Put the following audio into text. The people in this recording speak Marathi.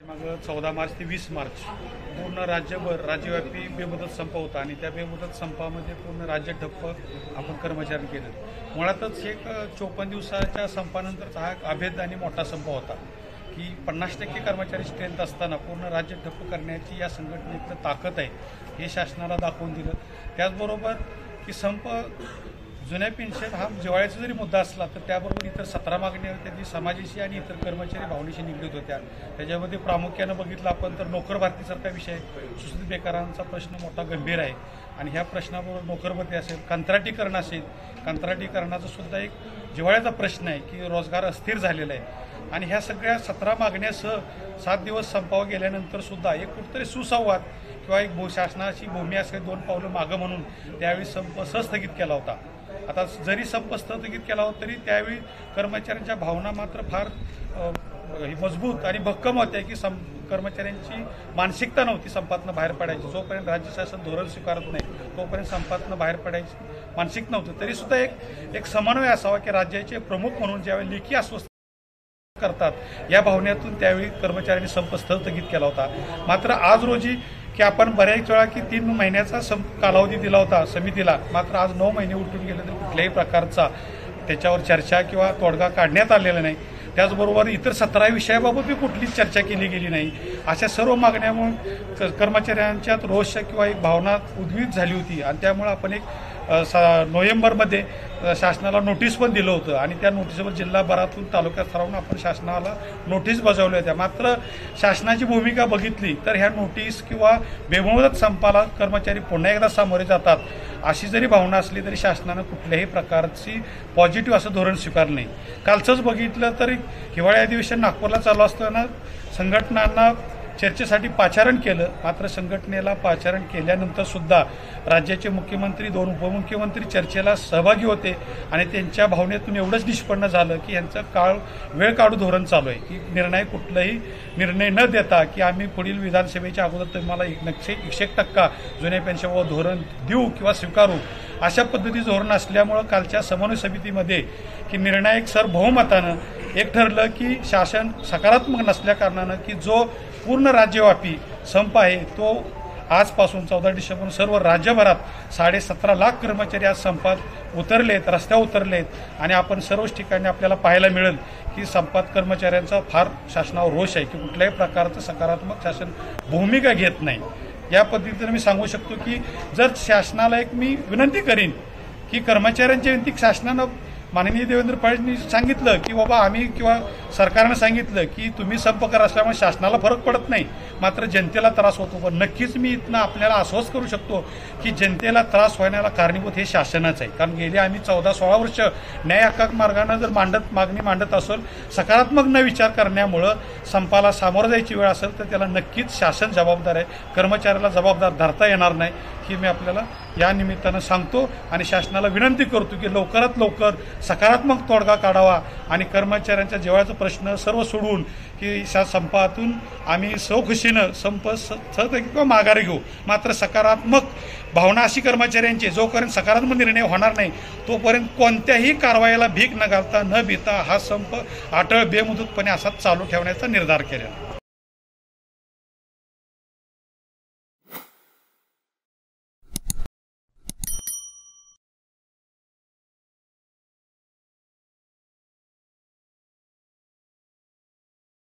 मग 14 मार्च ते 20 मार्च पूर्ण राज्यभर राज्यव्यापी बेमुदत संप होता आणि त्या बेमुदत संपामध्ये पूर्ण राज्य ठप्प आपण कर्मचारी केलं. मुळातच एक 54 दिवसाच्या संपानंतरचा हा एक अभेद्य आणि मोठा संप होता की 50% कर्मचारी स्ट्रेंथ असताना पूर्ण राज्य ठप्प करण्याची या संघटनेचं ताकद आहे हे शासनाला दाखवून दिलं. त्याचबरोबर की संप जुन्या पेन्शन हा जिव्हाळ्याचा जरी मुद्दा असला तर त्याबरोबर इतर 17 मागण्या होत्या जी समाजाशी आणि इतर कर्मचारी भावनेशी निगडीत होत्या. त्याच्यामध्ये प्रामुख्यानं बघितलं आपण तर नोकर भरतीसारखा विषय, सुस्थित बेकारांचा प्रश्न मोठा गंभीर आहे आणि ह्या प्रश्नाबरोबर नोकर भरती असेल, कंत्राटीकरण असेल, कंत्राटीकरणाचा सुद्धा एक जिव्हाळ्याचा प्रश्न आहे की रोजगार अस्थिर झालेला आहे आणि ह्या सगळ्या 17 मागण्यासह 7 दिवस संपावर गेल्यानंतर सुद्धा एक कुठेतरी सुसंवाद किंवा एक शासनाची भूमी असेल 2 पावलं मागं म्हणून त्यावेळी संप सस्थगित केला होता. आता जरी संप स्थगित केला होता तरी त्यावेळी कर्मचाऱ्यांच्या भावना मात्र फार मजबूत आणि भक्कम होत्या की कर्मचाऱ्यांची मानसिकता नव्हती संपातनं बाहेर पडायची. जोपर्यंत राज्य शासन धोरण स्वीकारत नाही तोपर्यंत संपातनं बाहेर पडायची मानसिक नव्हतं. तरीसुद्धा एक समन्वय असावा की राज्याचे प्रमुख म्हणून ज्यावेळी लेखी आश्वस्त करतात या भावनेतून त्यावेळी कर्मचाऱ्यांनी संप स्थगित केला होता. मात्र आज रोजी की आपण बऱ्याच वेळा की 3 महिन्याचा कालावधी दिला होता समितीला, मात्र आज 9 महिने उलटून गेले तरी कुठल्याही प्रकारचा त्याच्यावर चर्चा किंवा तोडगा काढण्यात आलेला नाही. त्याचबरोबर इतर 17 विषयाबाबत कुठलीच चर्चा केली गेली नाही. अशा सर्व मागण्यामुळे कर्मचाऱ्यांच्यात रोष किंवा एक भावना उद्भूत झाली होती आणि त्यामुळे आपण एक नोव्हेंबरमध्ये शासनाला नोटीस पण दिलं होतं आणि त्या नोटीसवर जिल्हाभरातून तालुक्यात स्तरावरून आपण शासनाला नोटीस बजावल्या होत्या. मात्र शासनाची भूमिका बघितली तर ह्या नोटीस किंवा बेमुदत संपाला कर्मचारी पुन्हा एकदा सामोरे जातात अशी जरी भावना असली तरी शासनानं कुठल्याही प्रकारची पॉझिटिव्ह असं धोरण स्वीकारलं नाही. कालचंच बघितलं तर हिवाळी अधिवेशन नागपूरला चालू असताना संघटनांना चर्चेसाठी पाचारण केलं. मात्र संघटनेला पाचारण केल्यानंतर सुद्धा राज्याचे मुख्यमंत्री 2 उपमुख्यमंत्री चर्चेला सहभागी होते आणि त्यांच्या भावनेतून एवढंच निष्पन्न झालं की यांचं वेळ काढू धोरण चालू आहे की कुठलाही निर्णय न देता की आम्ही पुढील विधानसभेच्या अगोदर तुम्हाला 101% जुन्या पेन्शनवर धोरण देऊ किंवा स्वीकारू अशा पद्धतीचं धोरण असल्यामुळं कालच्या समन्वय समितीमध्ये की निर्णायक बहुमतानं एक ठरलं की शासन सकारात्मक नसल्या कारणानं की जो पूर्ण राज्यव्यापी संप आहे तो आजपासून 14 डिसेंबर सर्व राज्यभरात 17.5 लाख कर्मचारी आज संपात उतरलेत, रस्त्यावर उतरलेत आणि आपण सर्वच ठिकाणी आपल्याला पाहायला मिळेल की संपात कर्मचाऱ्यांचा फार शासनावर रोष आहे की कुठल्याही प्रकारचं सकारात्मक शासन भूमिका घेत नाही. या पद्धतीने मी सांगू शकतो की जर शासनाला एक मी विनंती करीन की कर्मचाऱ्यांची विनंती शासनानं माननीय देवेंद्र फडणवीस सांगितलं की बाबा आम्ही किंवा सरकारनं सांगितलं की तुम्ही संप करा असल्यामुळे शासनाला फरक पडत नाही मात्र जनतेला त्रास होतो. पण नक्कीच मी इथनं आपल्याला आश्वस्त करू शकतो की जनतेला त्रास होण्याला कारणीभूत हे शासनच आहे. कारण गेली आम्ही 14-16 वर्ष न्याय हक्क मार्गानं जर मागणी मांडत असेल सकारात्मक न विचार करण्यामुळं संपाला सामोरं जायची वेळ असेल तर त्याला नक्कीच शासन जबाबदार आहे. कर्मचाऱ्याला जबाबदार धरता येणार नाही ही मी आपल्याला या निमित्तानं सांगतो आणि शासनाला विनंती करतो की लवकरात लवकर सकारात्मक तोडगा काढावा आणि कर्मचाऱ्यांच्या जिव्हाळ्याचा प्रश्न सर्व सोडवून की संपातून आम्ही सौखुशीनं संप किंवा माघारी घेऊ. मात्र सकारात्मक भावना अशी कर्मचाऱ्यांची जोपर्यंत सकारात्मक निर्णय होणार नाही तोपर्यंत कोणत्याही कारवाईला भीक न घालता न भीता हा संप अटळ बेमुदतपणे असाच चालू ठेवण्याचा निर्धार केला.